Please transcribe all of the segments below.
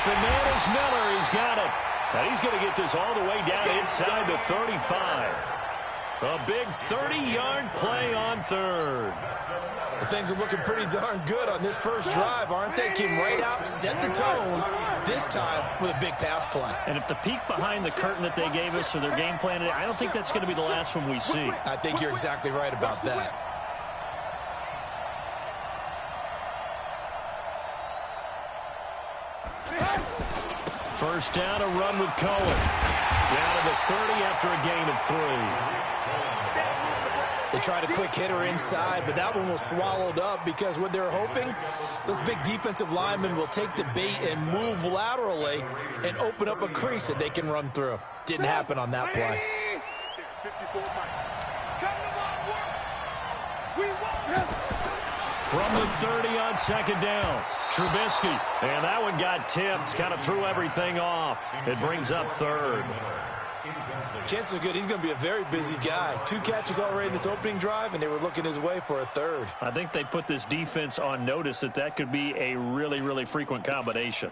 Open man is Miller. He's got it. And he's going to get this all the way down inside the 35. A big 30-yard play on third. Well, things are looking pretty darn good on this first drive, aren't they? Came right out, set the tone, this time with a big pass play. And if the peek behind the curtain that they gave us or their game plan, I don't think that's going to be the last one we see. I think you're exactly right about that. First down, a run with Cohen. Down to the 30 after a gain of 3. They tried a quick hitter inside, but that one was swallowed up because what they're hoping, those big defensive linemen will take the bait and move laterally and open up a crease that they can run through. Didn't happen on that play. From the 30 on second down, Trubisky. And that one got tipped, kind of threw everything off. It brings up third. Chances are good he's going to be a very busy guy. 2 catches already in this opening drive, and they were looking his way for a third. I think they put this defense on notice that could be a really, really frequent combination.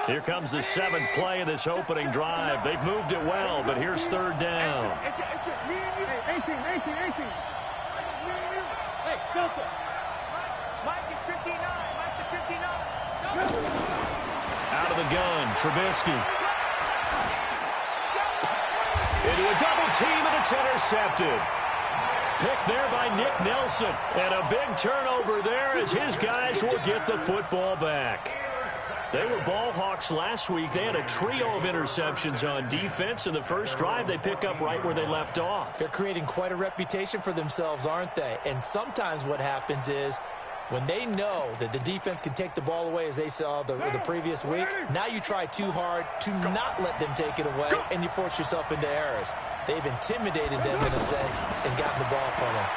Here comes the 7th play of this opening drive. They've moved it well, but here's third down. It's just me and you. Hey, 18. Hey, Delta. Mike is 59. Mike is 59. Out of the gun, Trubisky. Into a double team, and it's intercepted. Picked there by Nick Nelson. And a big turnover there as his guys will get the football back. They were ball hawks last week. They had a trio of interceptions on defense. In the first drive, they pick up right where they left off. They're creating quite a reputation for themselves, aren't they? And sometimes what happens is when they know that the defense can take the ball away, as they saw the previous week, now you try too hard to not let them take it away, and you force yourself into errors. They've intimidated them in a sense and gotten the ball from them.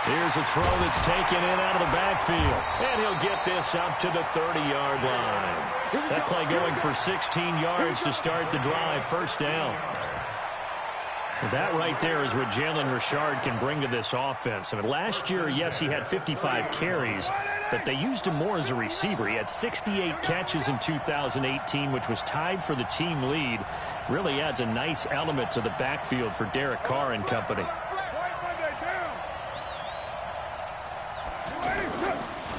Here's a throw that's taken in out of the backfield. And he'll get this up to the 30-yard line. That play going for 16 yards to start the drive. First down. That right there is what Jalen Richard can bring to this offense. I mean, last year, yes, he had 55 carries, but they used him more as a receiver. He had 68 catches in 2018, which was tied for the team lead. Really adds a nice element to the backfield for Derek Carr and company.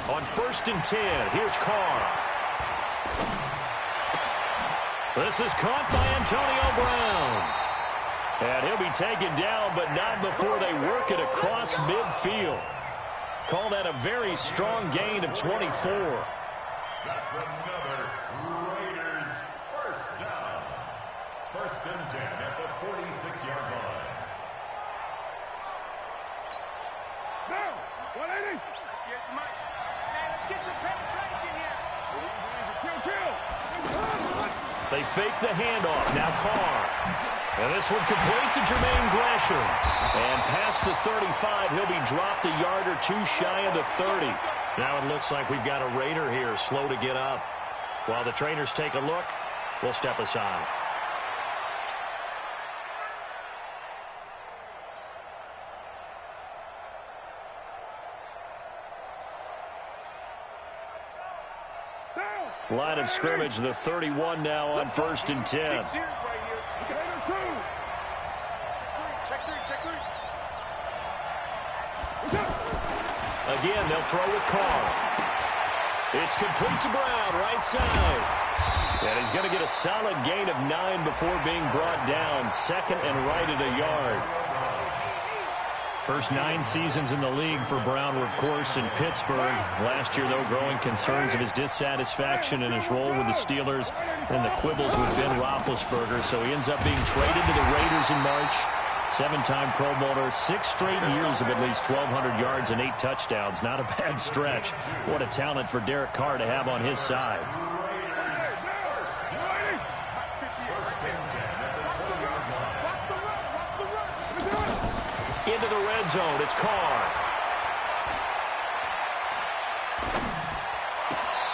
On 1st and 10, here's Carr. This is caught by Antonio Brown. And he'll be taken down, but not before they work it across midfield. Call that a very strong gain of 24. That's another Raiders first down. 1st and 10 at the 46-yard line. Now, 180. Get some penetration here. They fake the handoff. Now Carr. And this one complete to Jermaine Gresham. And past the 35, he'll be dropped a yard or 2 shy of the 30. Now it looks like we've got a Raider here slow to get up. While the trainers take a look, we'll step aside. Line of scrimmage, the 31 now on 1st and 10. Again, they'll throw with Carr. It's complete to Brown, right side. And he's going to get a solid gain of 9 before being brought down. 2nd and right at a yard. First 9 seasons in the league for Brown were, of course, in Pittsburgh. Last year, though, growing concerns of his dissatisfaction in his role with the Steelers and the quibbles with Ben Roethlisberger. So he ends up being traded to the Raiders in March. 7-time Pro Bowler, 6 straight years of at least 1,200 yards and 8 touchdowns. Not a bad stretch. What a talent for Derek Carr to have on his side. Into the red zone, it's Carr.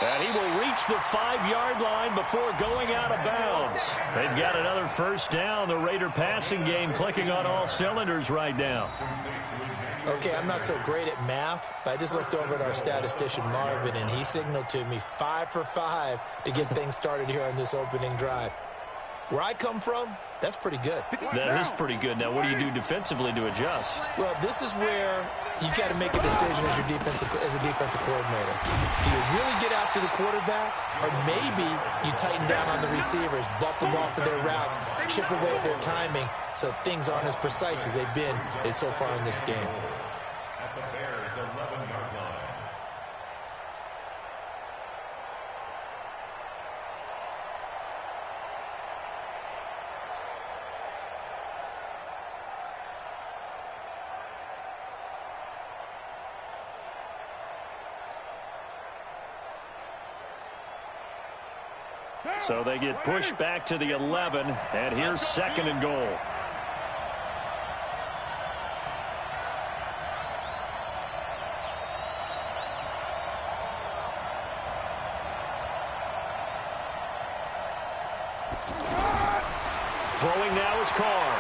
And he will reach the 5-yard line before going out of bounds. They've got another first down. The Raider passing game clicking on all cylinders right now. Okay, I'm not so great at math, but I just looked over at our statistician, Marvin, and he signaled to me 5 for 5 to get things started here on this opening drive. Where I come from, that's pretty good. That is pretty good. Now, what do you do defensively to adjust? Well, this is where you've got to make a decision as a defensive coordinator. Do you really get after the quarterback, or maybe you tighten down on the receivers, buff them off of their routes, chip away at their timing so things aren't as precise as they've been so far in this game? At the Bears' 11-yard line. So they get pushed back to the 11, and here's 2nd and goal. Throwing now is Carr.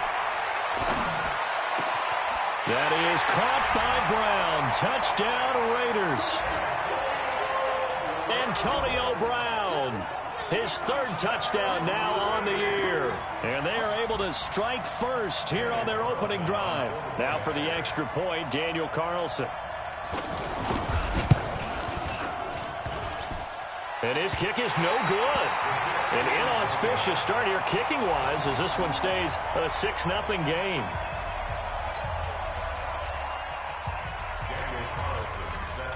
That is caught by Brown. Touchdown, Raiders. Antonio Brown. His 3rd touchdown now on the year. And they are able to strike first here on their opening drive. Now for the extra point, Daniel Carlson. And his kick is no good. An inauspicious start here kicking-wise as this one stays a 6-0 game.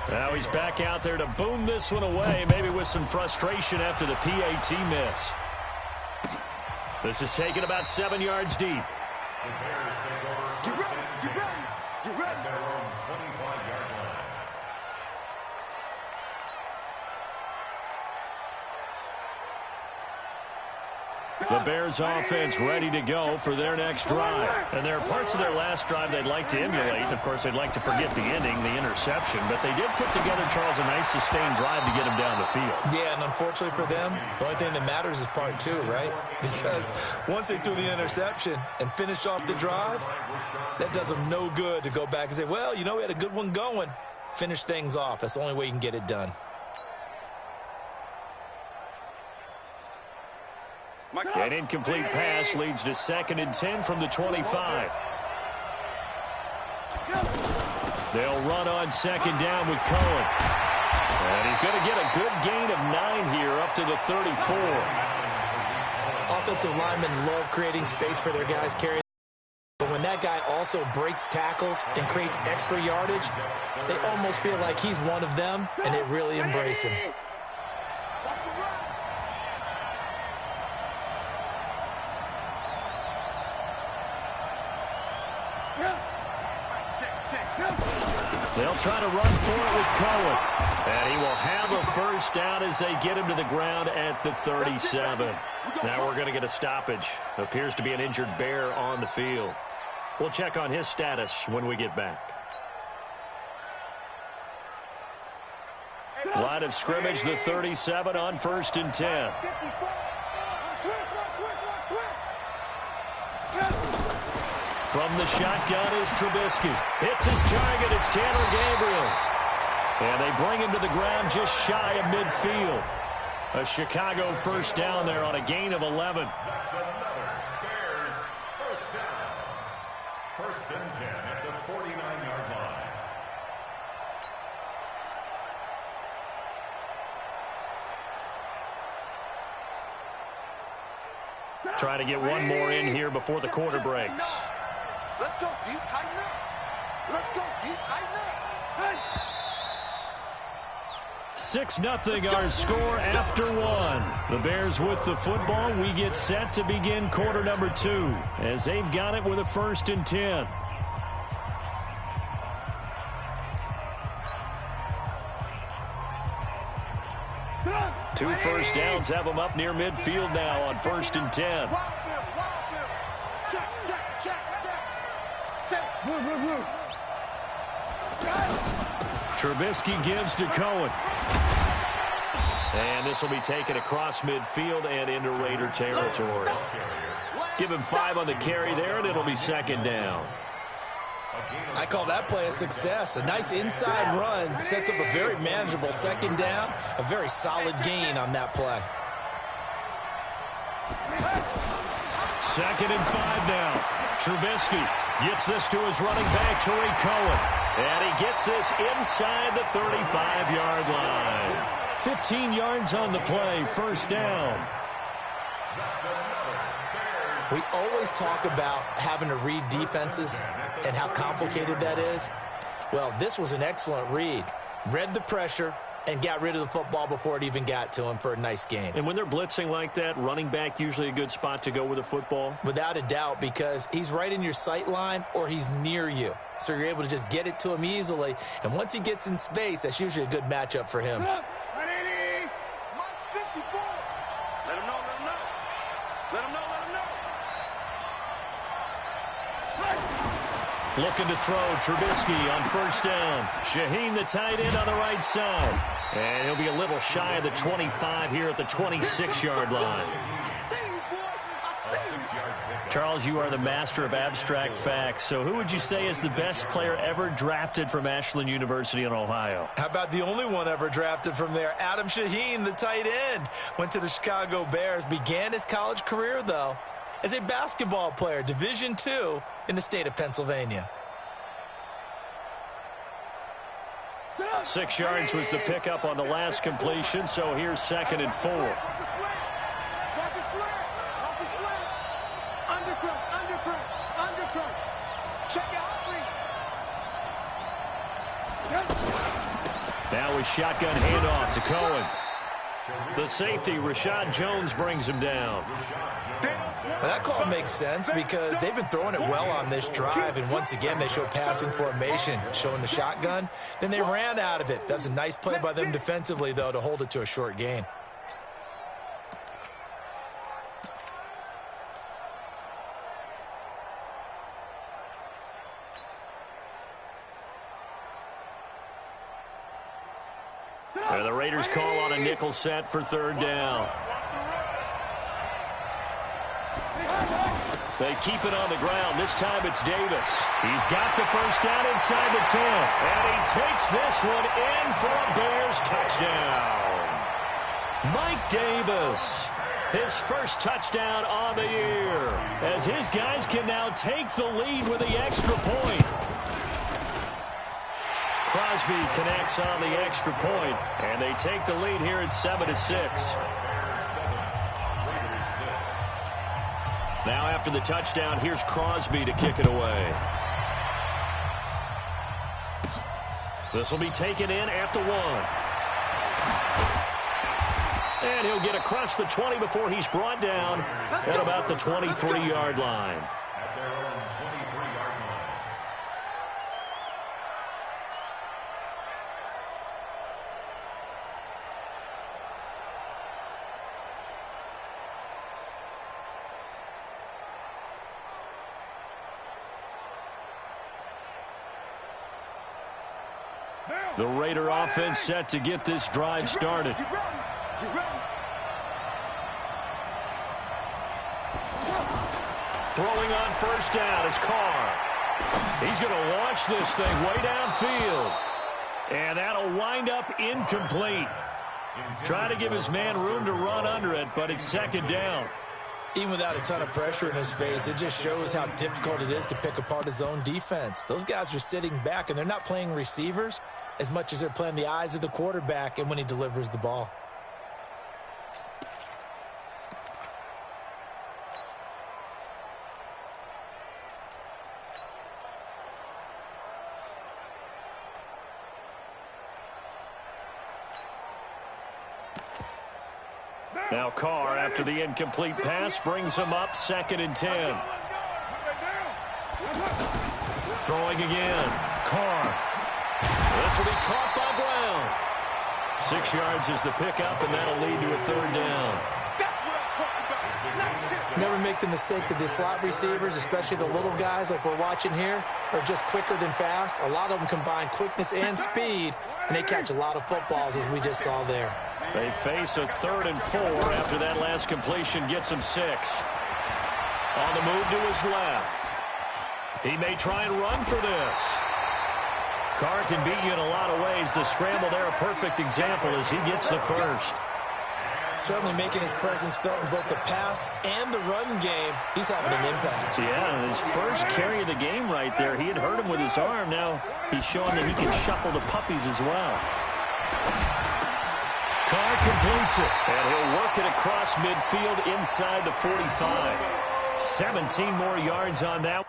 Now he's back out there to boom this one away, maybe with some frustration after the PAT miss. This is taken about 7 yards deep. The Bears take over. Get ready, get ready, get ready. At their own 25-yard line. The Bears offense ready to go for their next drive. And there are parts of their last drive they'd like to emulate. Of course, they'd like to forget the ending, the interception. But they did put together, Charles, a nice sustained drive to get them down the field. Yeah, and unfortunately for them, the only thing that matters is part 2, right? Because once they threw the interception and finished off the drive, that does them no good to go back and say, well, you know, we had a good one going. Finish things off. That's the only way you can get it done. An incomplete pass leads to 2nd and 10 from the 25. They'll run on 2nd down with Cohen. And he's going to get a good gain of 9 here up to the 34. Offensive linemen love creating space for their guys carrying. But when that guy also breaks tackles and creates extra yardage, they almost feel like he's one of them, and they really embrace him. They'll try to run for it with Cohen. And he will have a first down as they get him to the ground at the 37. Now we're going to get a stoppage. Appears to be an injured Bear on the field. We'll check on his status when we get back. Line of scrimmage, the 37 on 1st and 10. From the shotgun is Trubisky. Hits his target. It's Tanner Gabriel. And they bring him to the ground just shy of midfield. A Chicago first down there on a gain of 11. That's another Bears first down. 1st and 10 at the 49-yard line. Trying to get one more in here before the quarter breaks. Let's go, deep, tighten up. Let's go, deep, tighten up. 6-0 our score after 1. The Bears with the football. We get set to begin quarter number 2 as they've got it with a 1st and 10. Two first downs have them up near midfield now on 1st and 10. Check, check, check, check. Set. Trubisky gives to Cohen. And this will be taken across midfield and into Raider territory. Give him 5 on the carry there, and it'll be second down. I call that play a success. A nice inside run sets up a very manageable second down. A very solid gain on that play. Second and 5 now. Trubisky gets this to his running back, Tariq Cohen. And he gets this inside the 35-yard line. 15 yards on the play, first down. We always talk about having to read defenses and how complicated that is. Well, this was an excellent read. Read the pressure and got rid of the football before it even got to him for a nice gain. And when they're blitzing like that, running back usually a good spot to go with the football? Without a doubt, because he's right in your sight line or he's near you. So you're able to just get it to him easily. And once he gets in space, that's usually a good matchup for him. Looking to throw, Trubisky on first down. Shaheen, the tight end, on the right side. And he'll be a little shy of the 25 here at the 26-yard line. Charles, you are the master of abstract facts. So who would you say is the best player ever drafted from Ashland University in Ohio? How about the only one ever drafted from there? Adam Shaheen, the tight end. Went to the Chicago Bears. Began his college career, though, as a basketball player, Division II in the state of Pennsylvania. 6 yards was the pickup on the last completion, so here's second and 4. Now a shotgun handoff to Cohen. The safety, Rashad Jones, brings him down. Well, that call makes sense because they've been throwing it well on this drive, and once again they show passing formation, showing the shotgun. Then they ran out of it. That's a nice play by them defensively, though, to hold it to a short gain. And the Raiders call on a nickel set for third down. They keep it on the ground. This time it's Davis. He's got the first down inside the 10. And he takes this one in for a Bears touchdown. Mike Davis, his first touchdown on the year, as his guys can now take the lead with the extra point. Crosby connects on the extra point, and they take the lead here at 7-6. Now after the touchdown, here's Crosby to kick it away. This will be taken in at the 1. And he'll get across the 20 before he's brought down at about the 23-yard line. The Raider offense set to get this drive started. Throwing on first down is Carr. He's going to launch this thing way downfield. And that'll wind up incomplete. Trying to give his man room to run under it, but it's second down. Even without a ton of pressure in his face, it just shows how difficult it is to pick apart his own defense. Those guys are sitting back, and they're not playing receivers as much as they're playing the eyes of the quarterback and when he delivers the ball. Now Carr, after the incomplete pass, brings him up 2nd and 10. Throwing again. Carr. This will be caught by Brown. 6 yards is the pickup, and that'll lead to a third down. Never make the mistake that the slot receivers, especially the little guys like we're watching here, are just quicker than fast. A lot of them combine quickness and speed, and they catch a lot of footballs, as we just saw there. They face a 3rd and 4 after that last completion gets him 6. On the move to his left. He may try and run for this. Carr can beat you in a lot of ways. The scramble there, a perfect example as he gets the first. Certainly making his presence felt in both the pass and the run game. He's having an impact. Yeah, his first carry of the game right there. He had hurt him with his arm. Now he's showing that he can shuffle the puppies as well. Carr completes it, and he'll work it across midfield inside the 45. 17 more yards on that.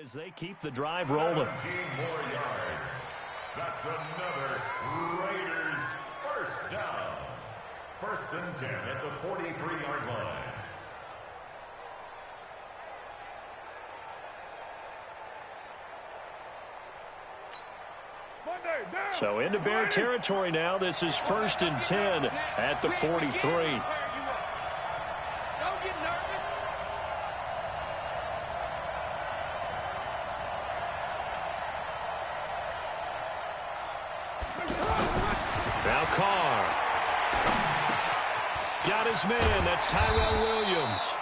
As they keep the drive rolling. 17 more yards. That's another Raiders first down. 1st and 10 at the 43-yard line. So into Bear territory now. This is 1st and 10 at the 43. Don't get nervous. Now Carr. Got his man. That's Tyrell Williams.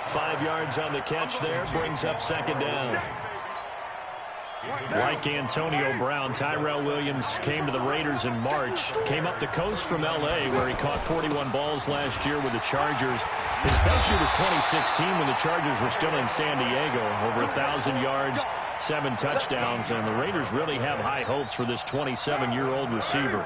5 yards on the catch there. Brings up 2nd down. Like Antonio Brown, Tyrell Williams came to the Raiders in March. Came up the coast from L.A. where he caught 41 balls last year with the Chargers. His best year was 2016 when the Chargers were still in San Diego. Over 1,000 yards, 7 touchdowns, and the Raiders really have high hopes for this 27-year-old receiver.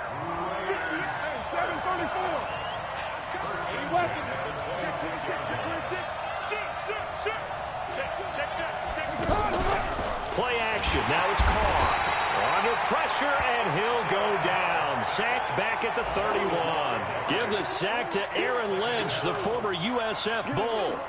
Play action. Now it's Carr. Under pressure, and he'll go down. Sacked back at the 31. Give the sack to Aaron Lynch, the former USF Bull.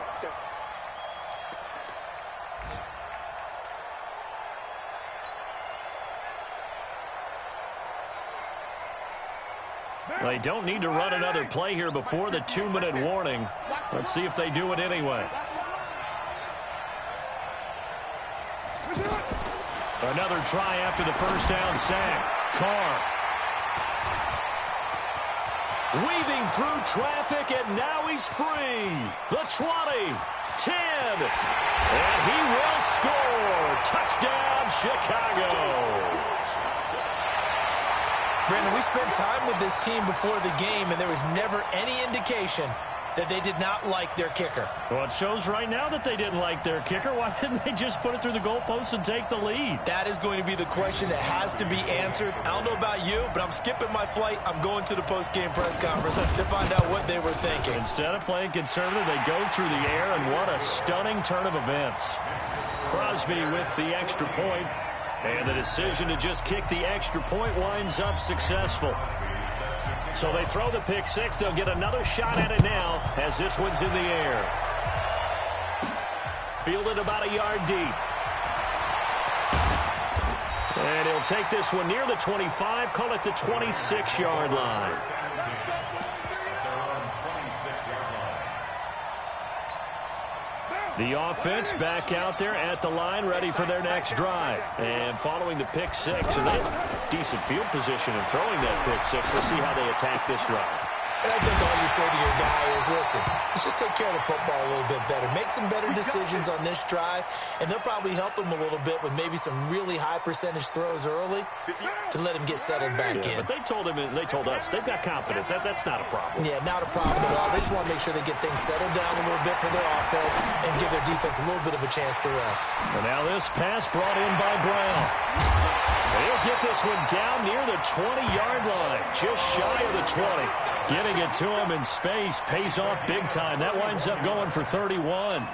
They don't need to run another play here before the 2-minute warning. Let's see if they do it anyway. Another try after the first down sack. Carr. Weaving through traffic, and now he's free. The 20, 10, and he will score. Touchdown, Chicago. Brandon, we spent time with this team before the game, and there was never any indication that they did not like their kicker. Well, it shows right now that they didn't like their kicker. Why didn't they just put it through the goalpost and take the lead? That is going to be the question that has to be answered. I don't know about you, but I'm skipping my flight. I'm going to the post-game press conference to find out what they were thinking. Instead of playing conservative, they go through the air, and what a stunning turn of events. Crosby with the extra point, and the decision to just kick the extra point winds up successful. So they throw the pick six. They'll get another shot at it now as this one's in the air. Fielded about a yard deep. And he'll take this one near the 25, call it the 26-yard line. The offense back out there at the line, ready for their next drive. And following the pick six, and they have decent field position in throwing that pick six. We'll see how they attack this drive. And I think all you say to your guy is, listen, let's just take care of the football a little bit better. Make some better decisions on this drive, and they'll probably help him a little bit with maybe some really high percentage throws early to let him get settled back in. But they told us they've got confidence. That's not a problem. Yeah, not a problem at all. They just want to make sure they get things settled down a little bit for their offense and give their defense a little bit of a chance to rest. And now this pass brought in by Brown. He'll get this one down near the 20-yard line, just shy of the 20. Getting it to him in space pays off big time. That winds up going for 31.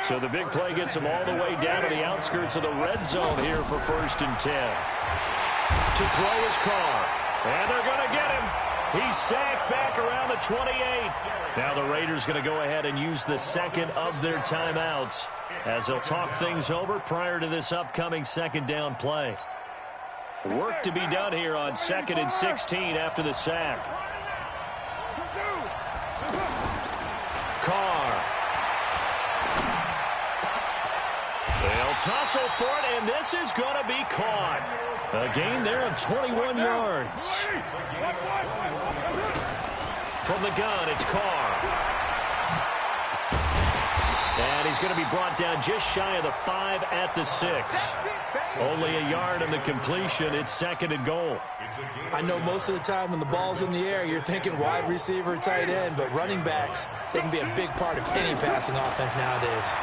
So the big play gets him all the way down to the outskirts of the red zone here for 1st and 10. To throw his car. And they're going to get him. He's sacked back around the 28. Now the Raiders going to go ahead and use the second of their timeouts as they'll talk things over prior to this upcoming second down play. Work to be done here on 2nd and 16 after the sack. Carr. They'll tussle for it, and this is going to be caught. A gain there of 21 yards. From the gun, it's Carr. And he's going to be brought down just shy of the 5 at the 6. Only a yard on the completion. It's 2nd and goal. I know most of the time when the ball's in the air, you're thinking wide receiver, tight end, but running backs, they can be a big part of any passing offense nowadays.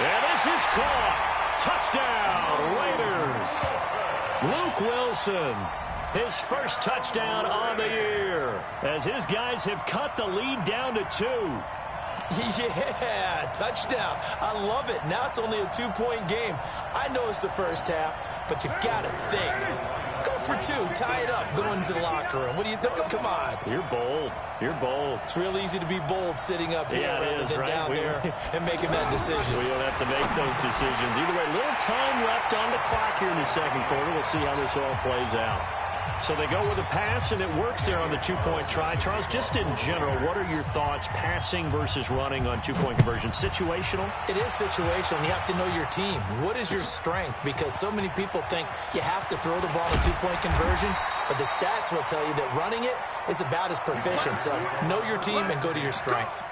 And this is caught. Touchdown, Raiders. Luke Wilson, his first touchdown on the year, as his guys have cut the lead down to 2. Yeah, touchdown. I love it. Now it's only a 2-point game. I know it's the first half, but you got to think. Go for 2. Tie it up. Go into the locker room. What are you doing? Come on. You're bold. You're bold. It's real easy to be bold sitting up here rather than right? down there and making that decision. We don't have to make those decisions. Either way, little time left on the clock here in the second quarter. We'll see how this all plays out. So they go with a pass, and it works there on the 2-point try. Charles, just in general, what are your thoughts passing versus running on 2-point conversion? Situational? It is situational. You have to know your team. What is your strength? Because so many people think you have to throw the ball in a 2-point conversion, but the stats will tell you that running it is about as proficient. So know your team and go to your strength.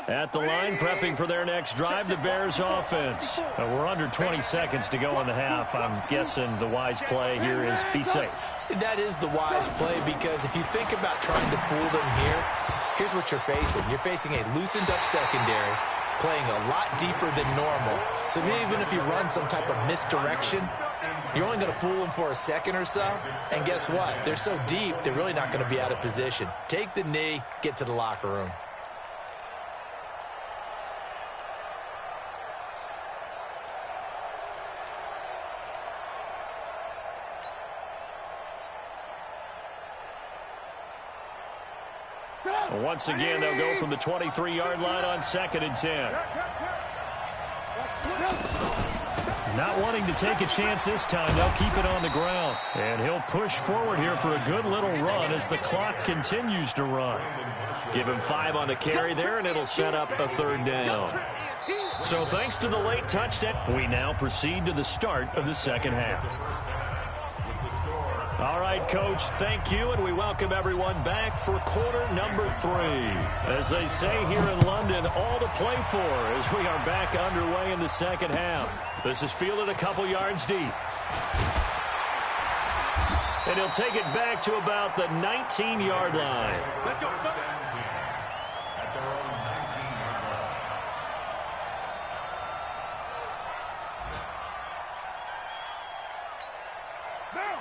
At the line, prepping for their next drive, the Bears offense. We're under 20 seconds to go in the half. I'm guessing the wise play here is be safe. That is the wise play, because if you think about trying to fool them here, here's what you're facing. You're facing a loosened up secondary, playing a lot deeper than normal. So even if you run some type of misdirection, you're only going to fool them for a second or so. And guess what? They're so deep, they're really not going to be out of position. Take the knee, get to the locker room. Once again, they'll go from the 23-yard line on 2nd and 10. Not wanting to take a chance this time, they'll keep it on the ground. And he'll push forward here for a good little run as the clock continues to run. Give him 5 on the carry there, and it'll set up a 3rd down. So thanks to the late touchdown, we now proceed to the start of the second half. All right, Coach, thank you, and we welcome everyone back for quarter number 3. As they say here in London, all to play for as we are back underway in the second half. This is fielded a couple yards deep. And he'll take it back to about the 19-yard line. Let's go.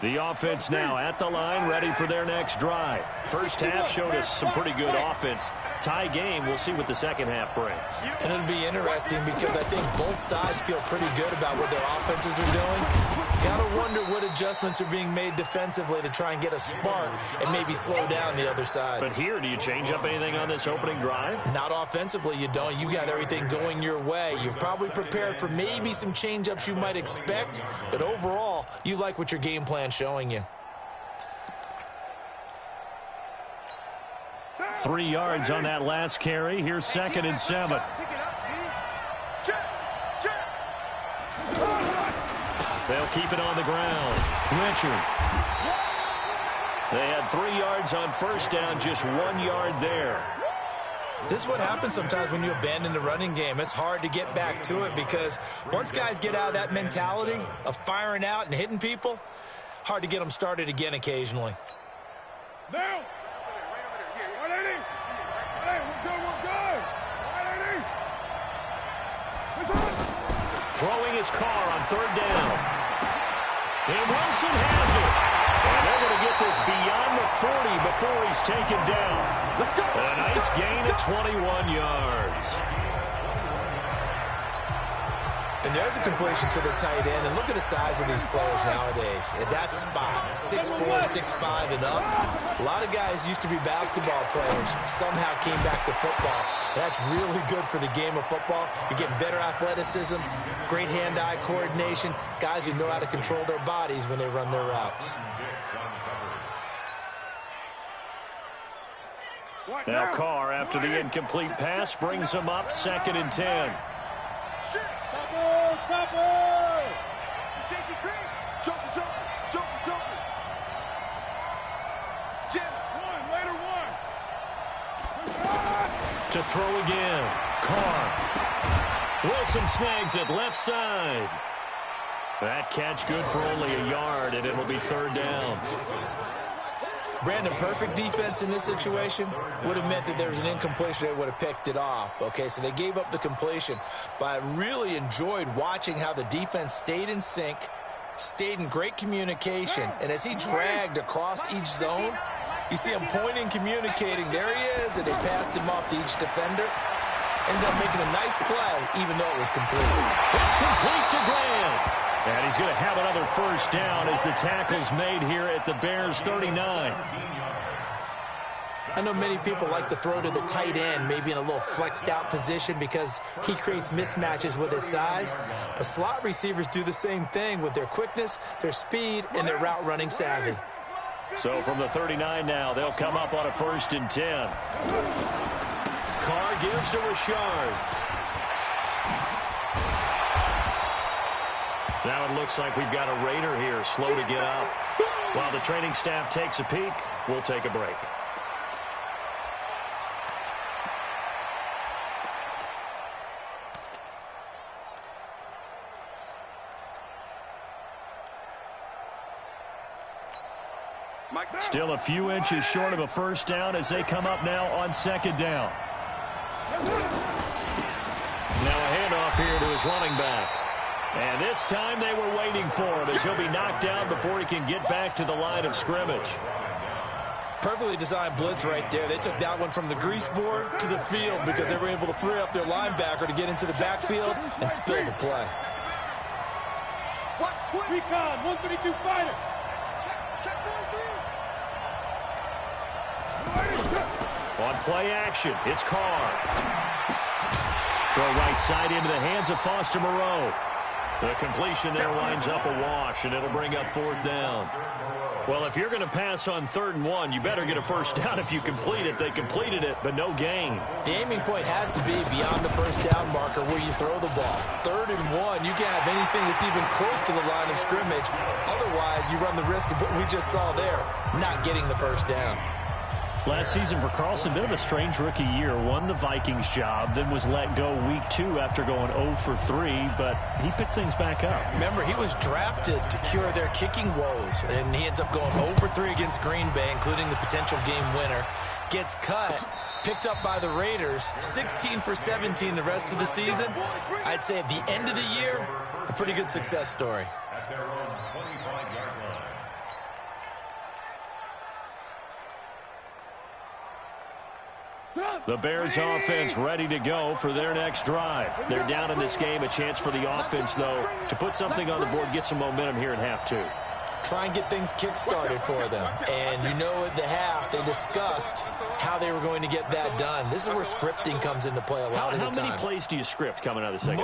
The offense now at the line, ready for their next drive. First half showed us some pretty good offense. Tie game, we'll see what the second half brings. And it'll be interesting because I think both sides feel pretty good about what their offenses are doing. Gotta wonder what adjustments are being made defensively to try and get a spark and maybe slow down the other side. But here, do you change up anything on this opening drive? Not offensively, you don't. You got everything going your way. You've probably prepared for maybe some change-ups you might expect, but overall, you like what your game plan's showing you. 3 yards on that last carry. Here's 2nd and 7. They'll keep it on the ground. Richard. They had 3 yards on first down, just 1 yard there. This is what happens sometimes when you abandon the running game. It's hard to get back to it because once guys get out of that mentality of firing out and hitting people, hard to get them started again occasionally. Now! Throwing his car on 3rd down. And Wilson has it. And they're going to get this beyond the 40 before he's taken down. A nice gain at 21 yards. And there's a completion to the tight end. And look at the size of these players nowadays. At that spot, 6'4", 6'5", and up. A lot of guys used to be basketball players, somehow came back to football. That's really good for the game of football. You're getting better athleticism, great hand-eye coordination, guys who know how to control their bodies when they run their routes. Now Carr, after the incomplete pass, brings him up 2nd and 10. To throw again. Carr. Wilson snags it left side. That catch good for only a yard, and it'll be 3rd down. Brandon, perfect defense in this situation would have meant that there was an incompletion. They would have picked it off. Okay, so they gave up the completion. But I really enjoyed watching how the defense stayed in sync, stayed in great communication. And as he dragged across each zone, you see him pointing, communicating. There he is, and they passed him off to each defender. Ended up making a nice play, even though it was complete. It's complete to Graham. And he's going to have another first down as the tackle's made here at the Bears' 39. I know many people like to throw to the tight end, maybe in a little flexed out position because he creates mismatches with his size. But slot receivers do the same thing with their quickness, their speed, and their route running savvy. So from the 39 now, they'll come up on a 1st and 10. Carr gives to Richard. Now it looks like we've got a Raider here, slow to get up. While the training staff takes a peek, we'll take a break. Still a few inches short of a first down as they come up now on 2nd down. Now a handoff here to his running back. And this time they were waiting for him as he'll be knocked down before he can get back to the line of scrimmage. Perfectly designed blitz right there. They took that one from the grease board to the field because they were able to free up their linebacker to get into the backfield and spill the play. Recon, 132 fighter. On play action, it's Carr. Throw right side into the hands of Foster Moreau. The completion there winds up a wash, and it'll bring up 4th down. Well, if you're going to pass on 3rd and 1, you better get a first down if you complete it. They completed it, but no gain. The aiming point has to be beyond the first down marker where you throw the ball. 3rd and 1, you can't have anything that's even close to the line of scrimmage. Otherwise, you run the risk of what we just saw there, not getting the first down. Last season for Carlson, bit of a strange rookie year. Won the Vikings job, then was let go week 2 after going 0 for 3, but he picked things back up. Remember, he was drafted to cure their kicking woes, and he ends up going 0 for 3 against Green Bay, including the potential game winner. Gets cut, picked up by the Raiders, 16 for 17 the rest of the season. I'd say at the end of the year, a pretty good success story. At their own 25-yard line. The Bears offense ready to go for their next drive. They're down in this game. A chance for the offense, though, to put something on the board, get some momentum here in half two. Try and get things kick-started for them. And you know at the half, they discussed how they were going to get that done. This is where scripting comes into play a lot of the time. How many plays do you script coming out of the second?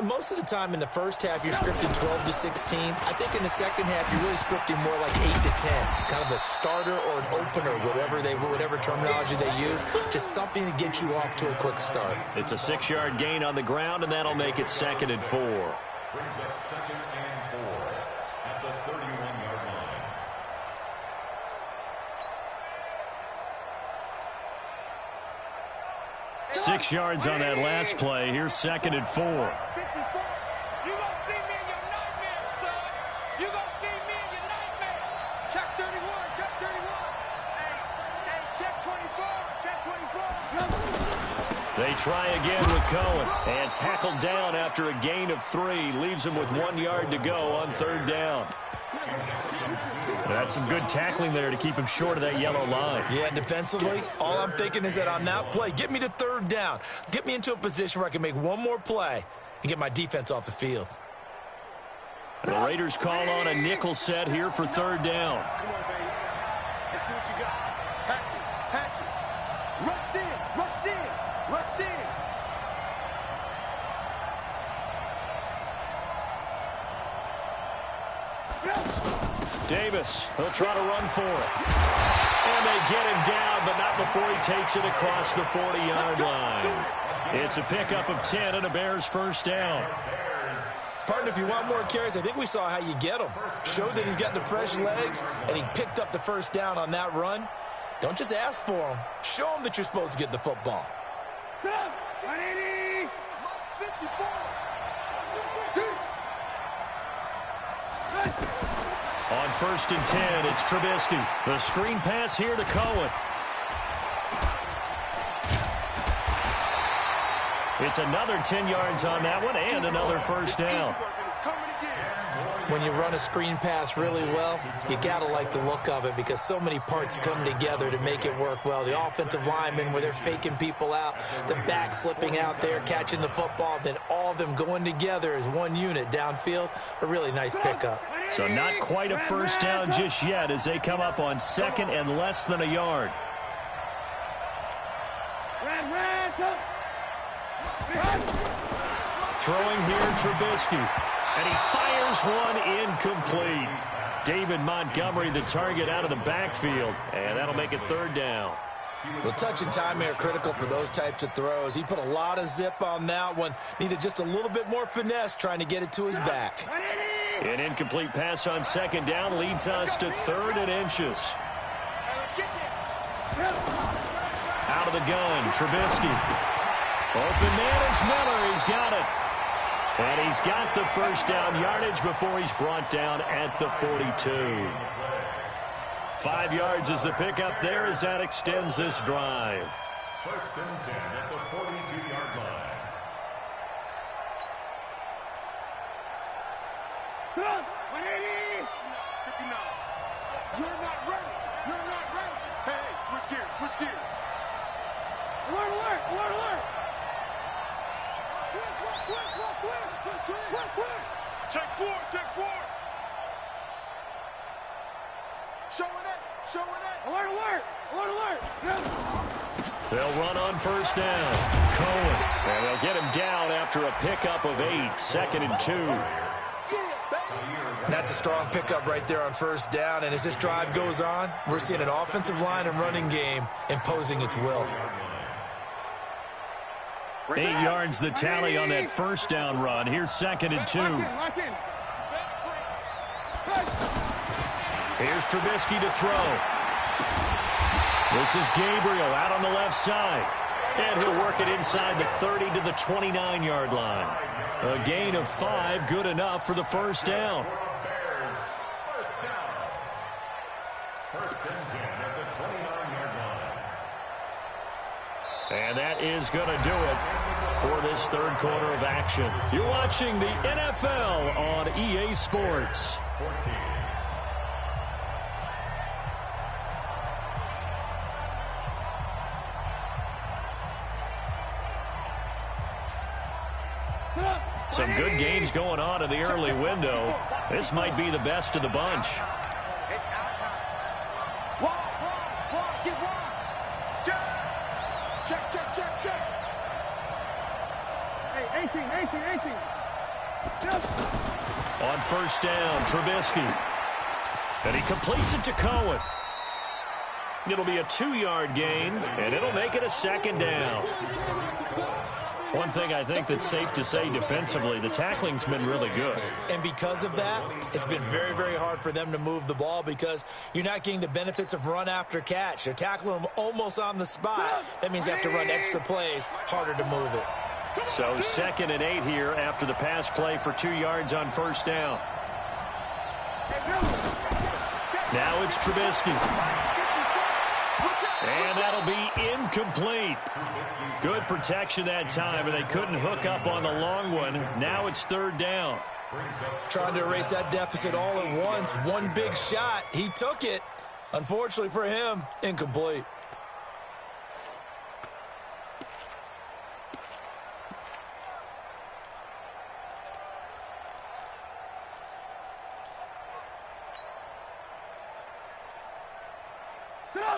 Most of the time in the first half, you're scripting 12 to 16. I think in the second half, you're really scripting more like 8 to 10. Kind of a starter or an opener, whatever terminology they use. Just something to get you off to a quick start. It's a 6-yard gain on the ground, and that'll make it 2nd and 4. Brings up 2nd and 4 at the 31-yard line. Six yards on that last play. Here's 2nd and 4. 54. You gonna see me in your nightmare, son. You gonna see me in your nightmare. Check 31, check 31. Hey, check 24, check 24. They try again with Cohen. And tackled down after a gain of 3. Leaves him with 1 yard to go on 3rd down. That's some good tackling there to keep him short of that yellow line. Yeah, defensively, all I'm thinking is that on that play, get me to 3rd down. Get me into a position where I can make one more play and get my defense off the field. And the Raiders call on a nickel set here for 3rd down. Come on, baby. Let's see what you got. Hatchet. Rush in. Davis, he'll try to run for it. And they get him down, but not before he takes it across the 40-yard line. It's a pickup of 10 and a Bears 1st down. Partner, if you want more carries, I think we saw how you get him. Showed that he's got the fresh legs, and he picked up the 1st down on that run. Don't just ask for him. Show him that you're supposed to get the football. On 1st and 10, it's Trubisky. The screen pass here to Cohen. It's another 10 yards on that one and another 1st down. When you run a screen pass really well, you got to like the look of it because so many parts come together to make it work well. The offensive linemen, where they're faking people out, the back slipping out there, catching the football, then all of them going together as one unit downfield. A really nice pickup. So not quite a 1st down just yet as they come up on 2nd and less than a yard. Throwing here, Trubisky. And he fires one incomplete. David Montgomery, the target, out of the backfield. And that'll make it 3rd down. The touch and time are critical for those types of throws. He put a lot of zip on that one. Needed just a little bit more finesse trying to get it to his back. An incomplete pass on 2nd down leads us to 3rd and inches. Out of the gun, Trubisky. Open man is Miller. He's got it. And he's got the 1st down yardage before he's brought down at the 42. 5 yards is the pickup there as that extends this drive. 1st and 10 at the 42-yard line. Come on, 180. 59. You're not ready. Hey, switch gears. Alert. Check four. Showing it. Alert. They'll run on 1st down. Cohen. And they'll get him down after a pickup of 8. 2nd and 2. That's a strong pickup right there on 1st down. And as this drive goes on, we're seeing an offensive line and running game imposing its will. 8 yards the tally on that 1st down run. Here's 2nd and 2. Lock in. Here's Trubisky to throw. This is Gabriel out on the left side. And he'll work it inside the 30 to the 29-yard line. A gain of 5, good enough for the 1st down. Bears 1st down. 1st and 10 at the 29-yard line. And that is going to do it for this 3rd quarter of action. You're watching the NFL on EA Sports. 14. some good games going on in the early window. This might be the best of the bunch. It's our time. One, get one. Check. Hey, 18. Yes. On first down, Trubisky. And he completes it to Cohen. It'll be a 2-yard gain, and it'll make it a second down. One thing I think that's safe to say defensively, the tackling's been really good. And because of that, it's been very, very hard for them to move the ball because you're not getting the benefits of run after catch. They're tackling them almost on the spot. That means you have to run extra plays, harder to move it. So 2nd and 8 here after the pass play for 2 yards on first down. Now it's Trubisky. And that'll be incomplete. Good protection that time, and they couldn't hook up on the long one. Now it's 3rd down. Trying to erase that deficit all at once. One big shot. He took it. Unfortunately for him, incomplete.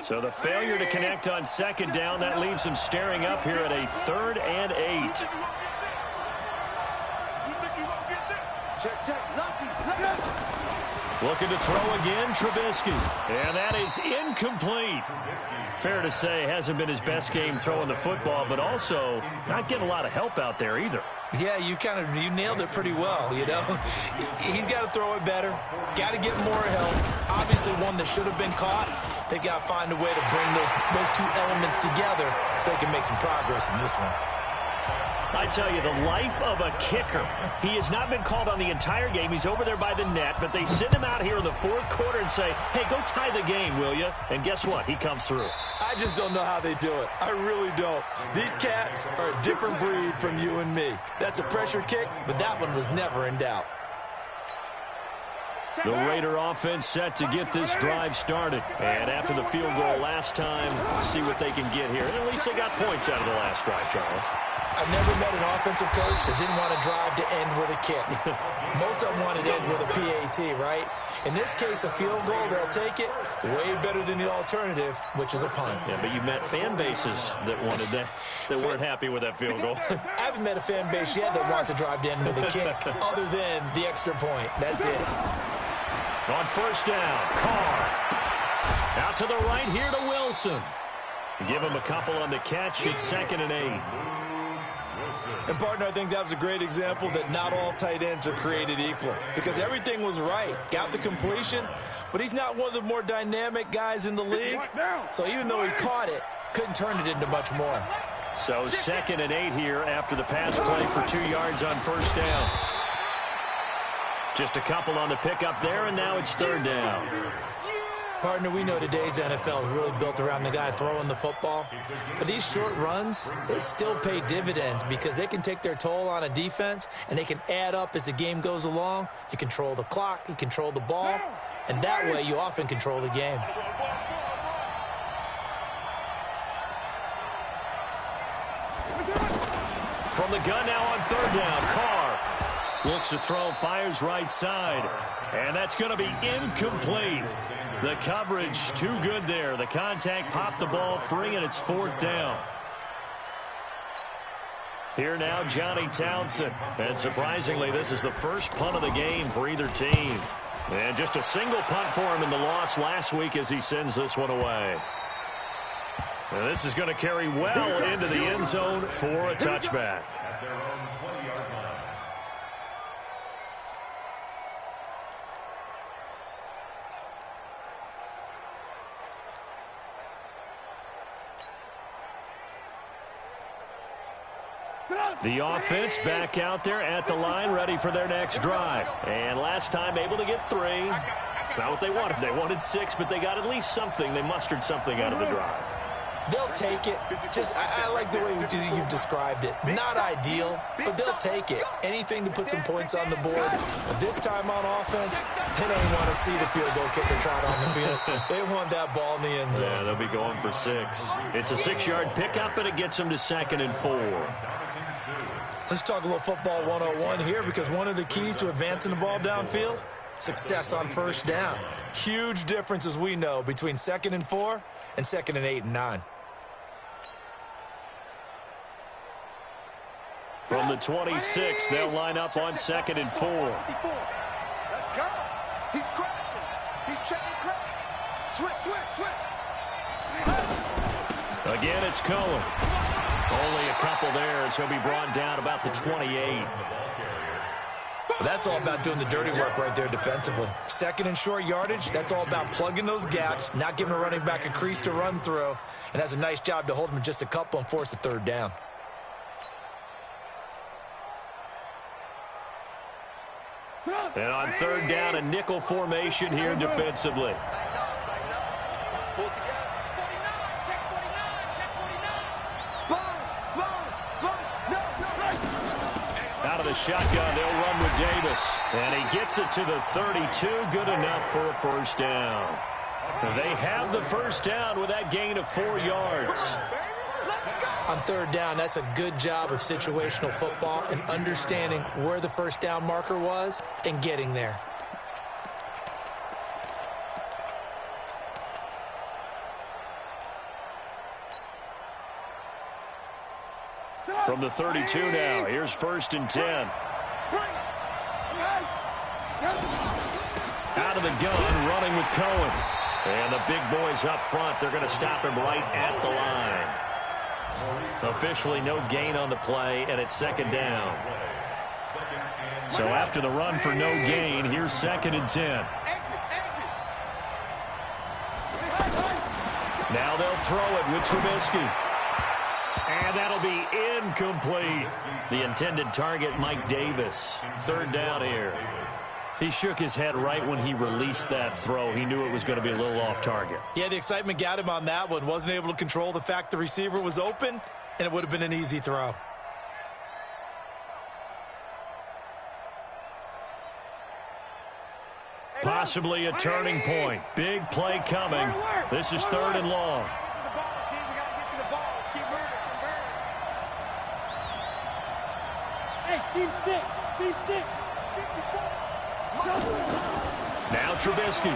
So the failure to connect on 2nd down, that leaves them staring up here at a 3rd and 8. Looking to throw again, Trubisky. And that is incomplete. Fair to say, hasn't been his best game throwing the football, but also not getting a lot of help out there either. Yeah, you nailed it pretty well, you know. He's got to throw it better. Got to get more help. Obviously one that should have been caught. They got to find a way to bring those two elements together so they can make some progress in this one. I tell you, the life of a kicker. He has not been called on the entire game. He's over there by the net, but they send him out here in the 4th quarter and say, hey, go tie the game, will you? And guess what? He comes through. I just don't know how they do it. I really don't. These cats are a different breed from you and me. That's a pressure kick, but that one was never in doubt. The Raider offense set to get this drive started. And after the field goal last time, see what they can get here. And at least they got points out of the last drive, Charles. I've never met an offensive coach that didn't want to drive to end with a kick. Most of them wanted to end with a PAT, right? In this case, a field goal, they'll take it. Way better than the alternative, which is a punt. Yeah, but you met fan bases that wanted that weren't happy with that field goal. I haven't met a fan base yet that wants to drive to end with a kick, other than the extra point. That's it. On first down, Carr. Out to the right here to Wilson. Give him a couple on the catch. It's 2nd and 8. And, partner, I think that was a great example that not all tight ends are created equal because everything was right. Got the completion, but he's not one of the more dynamic guys in the league. So even though he caught it, couldn't turn it into much more. So 2nd and 8 here after the pass play for 2 yards on first down. Just a couple on the pickup there, and now it's 3rd down. Partner, we know today's NFL is really built around the guy throwing the football. But these short runs, they still pay dividends because they can take their toll on a defense, and they can add up as the game goes along. You control the clock, you control the ball, and that way you often control the game. From the gun now on 3rd down, Carr looks to throw, fires right side, and that's going to be incomplete. The coverage too good there. The contact popped the ball free, and it's 4th down. Here now, Johnny Townsend. And surprisingly, this is the first punt of the game for either team. And just a single punt for him in the loss last week as he sends this one away. And this is going to carry well into the end zone for a touchback. The offense back out there at the line, ready for their next drive. And last time able to get 3. It's not what they wanted. They wanted 6, but they got at least something. They mustered something out of the drive. They'll take it. I like the way you've described it. Not ideal, but they'll take it. Anything to put some points on the board. But this time on offense, they don't even want to see the field goal kicker trot on the field. They want that ball in the end zone. Yeah, they'll be going for 6. It's a 6-yard pickup, and it gets them to 2nd and 4. Let's talk a little football 101 here, because one of the keys to advancing the ball downfield, success on first down. Huge difference, as we know, between 2nd and 4 and 2nd and 8 and 9. From the 26, they'll line up on 2nd and 4. Let's go. He's crashing. He's checking crack. Switch. Again, it's Cohen. Only a couple there as he'll be brought down about the 28. Well, that's all about doing the dirty work right there defensively. 2nd and short yardage, that's all about plugging those gaps, not giving a running back a crease to run through, and has a nice job to hold him just a couple and force a 3rd down. And on 3rd down, a nickel formation here defensively. Pull together. 49. Check 49. No. Out of the shotgun, they'll run with Davis. And he gets it to the 32. Good enough for a 1st down. They have the 1st down with that gain of 4 yards. On 3rd down, that's a good job of situational football and understanding where the 1st down marker was and getting there. From the 32 now, here's 1st and 10. Out of the gun, running with Cohen. And the big boys up front, they're going to stop him right at the line. Officially no gain on the play, and it's 2nd down. So after the run for no gain, here's 2nd and 10. Now they'll throw it with Trubisky. And that'll be incomplete. The intended target, Mike Davis. 3rd down here. He shook his head right when he released that throw. He knew it was going to be a little off target. Yeah, the excitement got him on that one. Wasn't able to control the fact the receiver was open, and it would have been an easy throw. Possibly a turning point. Big play coming. This is 3rd and long. Hey, team 6. Now Trubisky.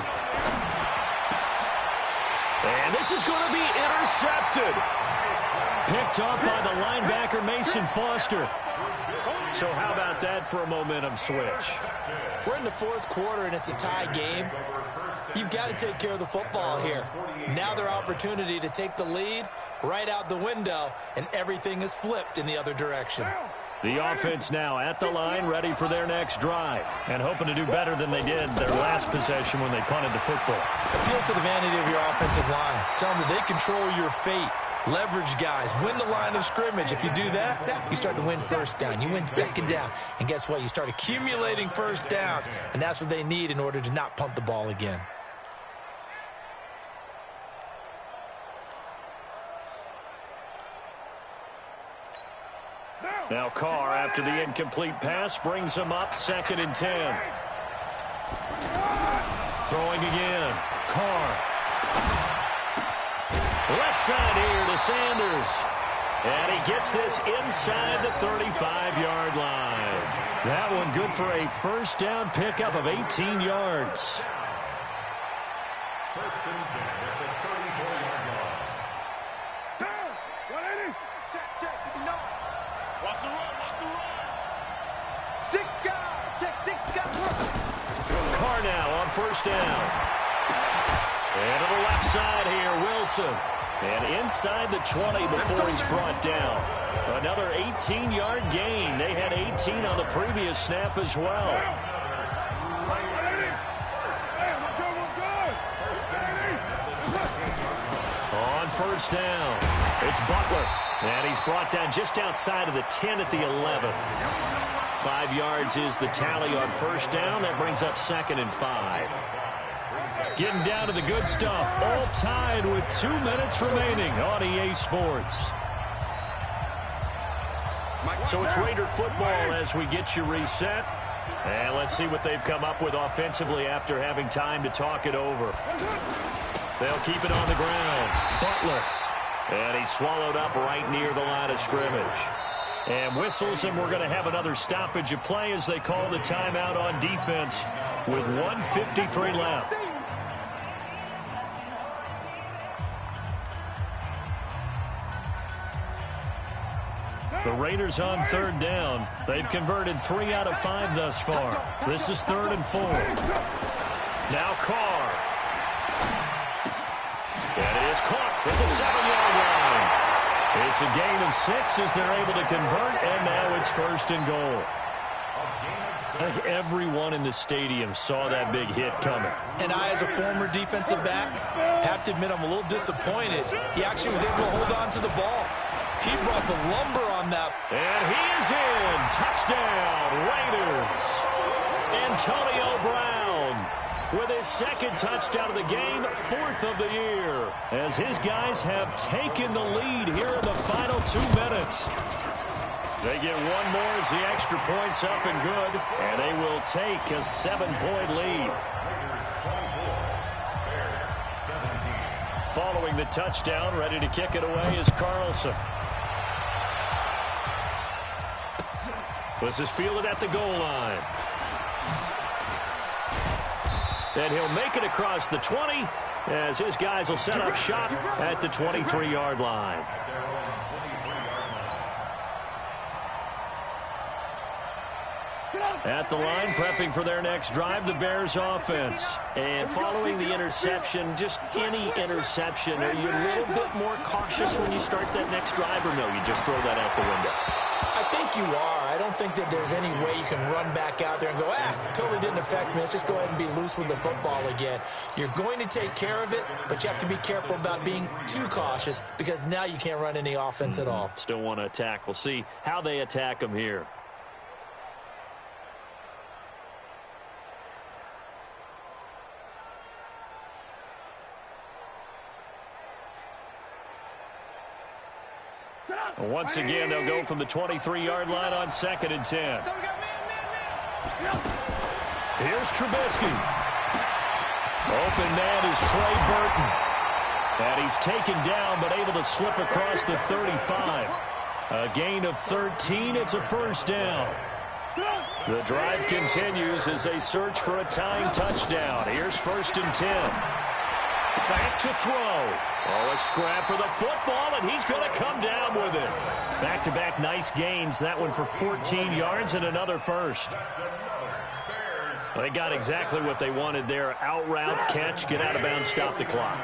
And this is going to be intercepted. Picked up by the linebacker, Mason Foster. So how about that for a momentum switch? We're in the 4th quarter, and it's a tie game. You've got to take care of the football here. Now their opportunity to take the lead right out the window, and everything is flipped in the other direction. The offense now at the line, ready for their next drive, and hoping to do better than they did their last possession when they punted the football. Appeal to the vanity of your offensive line. Tell them that they control your fate. Leverage guys. Win the line of scrimmage. If you do that, you start to win 1st down. You win 2nd down. And guess what? You start accumulating 1st downs, and that's what they need in order to not punt the ball again. Now Carr, after the incomplete pass, brings him up 2nd and 10. Throwing again. Carr. Left side here to Sanders. And he gets this inside the 35-yard line. That one good for a 1st down pickup of 18 yards. 1st and 10 at the 34-yard line. Down. 180. Check 59. Watch the run. 6 guys. Check 6 guys. Carr now on 1st down. And to the left side here, Wilson. And inside the 20 before he's brought down. Another 18-yard gain. They had 18 on the previous snap as well. On 1st down, it's Butler. And he's brought down just outside of the 10 at the 11. 5 yards is the tally on 1st down. That brings up 2nd and 5. Getting down to the good stuff. All tied with 2 minutes remaining on EA Sports. So it's Raider football as we get you reset. And let's see what they've come up with offensively after having time to talk it over. They'll keep it on the ground. Butler. And he's swallowed up right near the line of scrimmage. And whistles, and we're going to have another stoppage of play as they call the timeout on defense with 1:53 left. The Raiders on third down. They've converted 3 out of 5 thus far. This is 3rd and 4. Now Carr. That is caught at the 7-yard line. It's a gain of 6 as they're able to convert, and now it's 1st and goal. I think everyone in the stadium saw that big hit coming. And I, as a former defensive back, have to admit I'm a little disappointed. He actually was able to hold on to the ball. He brought the lumber on that. And he is in. Touchdown, Raiders. Antonio Brown with his 2nd touchdown of the game, 4th of the year, as his guys have taken the lead here in the final 2 minutes. They get one more as the extra point's up and good, and they will take a 7-point lead. Following the touchdown, ready to kick it away is Carlson. This is fielded at the goal line. And he'll make it across the 20 as his guys will set up shop at the 23-yard line. At the line, prepping for their next drive, the Bears offense. And following the interception, just any interception, are you a little bit more cautious when you start that next drive, or no, you just throw that out the window? I think you are. I don't think that there's any way you can run back out there and go, totally didn't affect me. Let's just go ahead and be loose with the football again. You're going to take care of it, but you have to be careful about being too cautious because now you can't run any offense at all. Still want to attack. We'll see how they attack them here. Once again, they'll go from the 23-yard line on 2nd and 10. Here's Trubisky. Open man is Trey Burton. And he's taken down but able to slip across the 35. A gain of 13. It's a 1st down. The drive continues as they search for a tying touchdown. Here's 1st and 10. Back to throw. Oh, a scrap for the football, and he's going to come down with it. Back-to-back nice gains. That one for 14 yards and another 1st. They got exactly what they wanted there. Out route, catch, get out of bounds, stop the clock.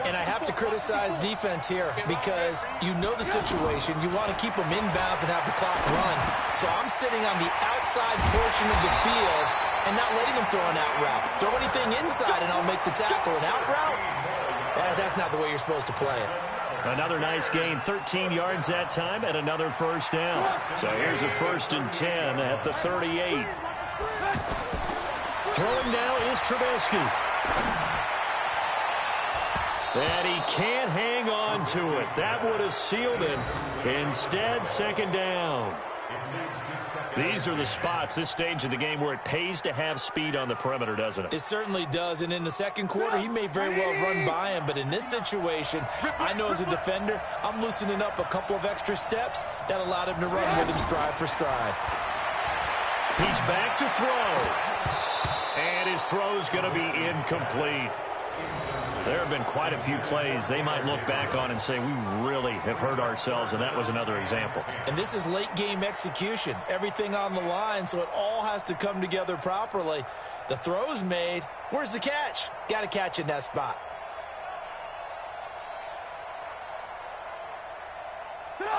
And I have to criticize defense here because you know the situation. You want to keep them inbounds and have the clock run. So I'm sitting on the outside portion of the field and not letting them throw an out route. Throw anything inside and I'll make the tackle. An out route? That's not the way you're supposed to play it. Another nice gain, 13 yards that time, and another 1st down. So here's a 1st and 10 at the 38. Throwing now is Trubisky. And he can't hang on to it. That would have sealed it. Instead, 2nd down. These are the spots, this stage of the game, where it pays to have speed on the perimeter, doesn't it? It certainly does. And in the 2nd quarter, he may very well run by him. But in this situation, I know as a defender, I'm loosening up a couple of extra steps that allowed him to run with him stride for stride. He's back to throw. And his throw's going to be incomplete. There have been quite a few plays they might look back on and say, we really have hurt ourselves, and that was another example. And this is late-game execution. Everything on the line, so it all has to come together properly. The throw's made. Where's the catch? Got to catch in that spot.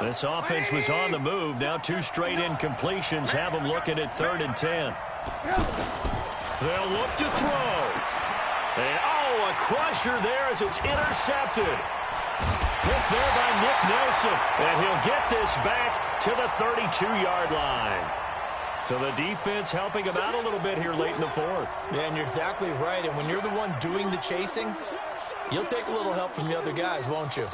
This offense was on the move. Now 2 straight incompletions have them looking at 3rd and 10. They'll look to throw. And, a crusher there as it's intercepted. Hit there by Nick Nelson. And he'll get this back to the 32-yard line. So the defense helping him out a little bit here late in the 4th. Yeah, and you're exactly right. And when you're the one doing the chasing, you'll take a little help from the other guys, won't you?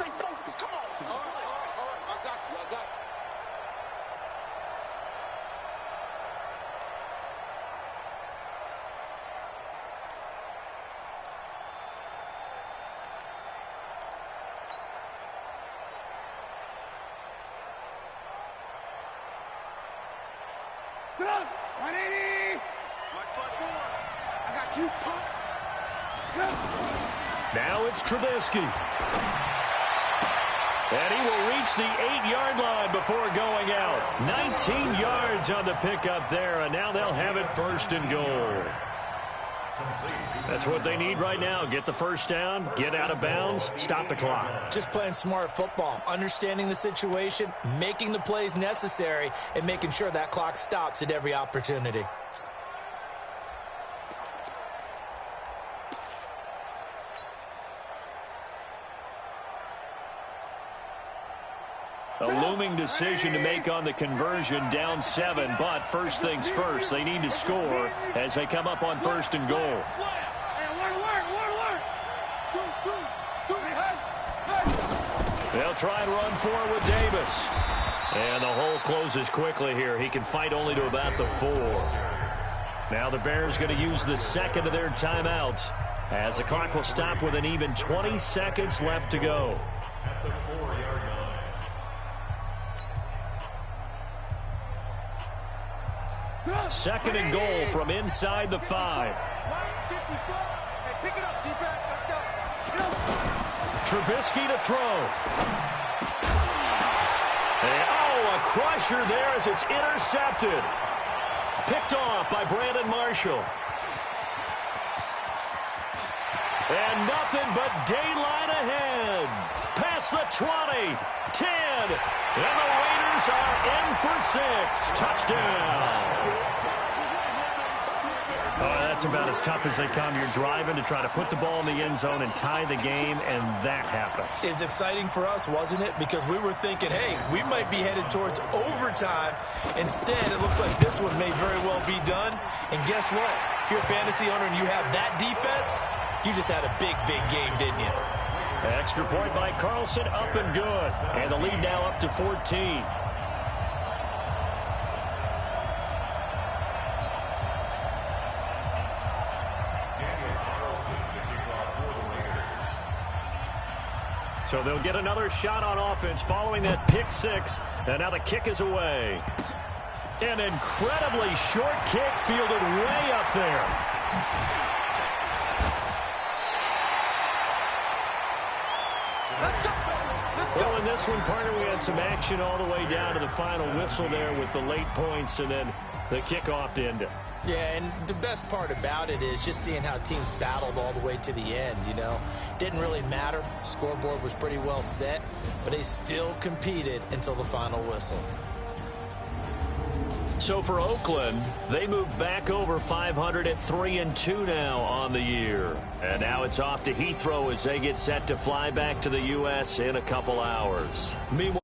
up. 180. Watch my board. I got you, punk. Now it's Trubisky. And he will reach the 8-yard line before going out. 19 yards on the pickup there, and now they'll have it 1st and goal. That's what they need right now. Get the first down, get out of bounds, stop the clock. Just playing smart football, understanding the situation, making the plays necessary, and making sure that clock stops at every opportunity. A looming decision to make on the conversion, down 7, but first things first, they need to score as they come up on 1st and goal. They'll try and run for it with Davis. And the hole closes quickly here. He can fight only to about the 4. Now the Bears going to use the second of their timeouts as the clock will stop with an even 20 seconds left to go. At the 4-yard line. 2nd and goal from inside the 5. Hey, pick it up, defense. Let's go. Trubisky to throw. And, a crusher there as it's intercepted. Picked off by Brandon Marshall. And nothing but daylight ahead. Past the 20, 10, and the Raiders are in for 6. Touchdown. That's about as tough as they come. You're driving to try to put the ball in the end zone and tie the game, and that happens. It's exciting for us, wasn't it? Because we were thinking, hey, we might be headed towards overtime. Instead, it looks like this one may very well be done. And guess what? If you're a fantasy owner and you have that defense, you just had a big, big game, didn't you? Extra point by Carlson, up and good. And the lead now up to 14. So they'll get another shot on offense following that pick 6. And now the kick is away. An incredibly short kick fielded way up there. Well, in this one, partner, we had some action all the way down to the final whistle there with the late points and then the kickoff to end it. Yeah, and the best part about it is just seeing how teams battled all the way to the end, you know. Didn't really matter. Scoreboard was pretty well set, but they still competed until the final whistle. So for Oakland, they moved back over 500 at 3-2 now on the year. And now it's off to Heathrow as they get set to fly back to the U.S. in a couple hours. Meanwhile,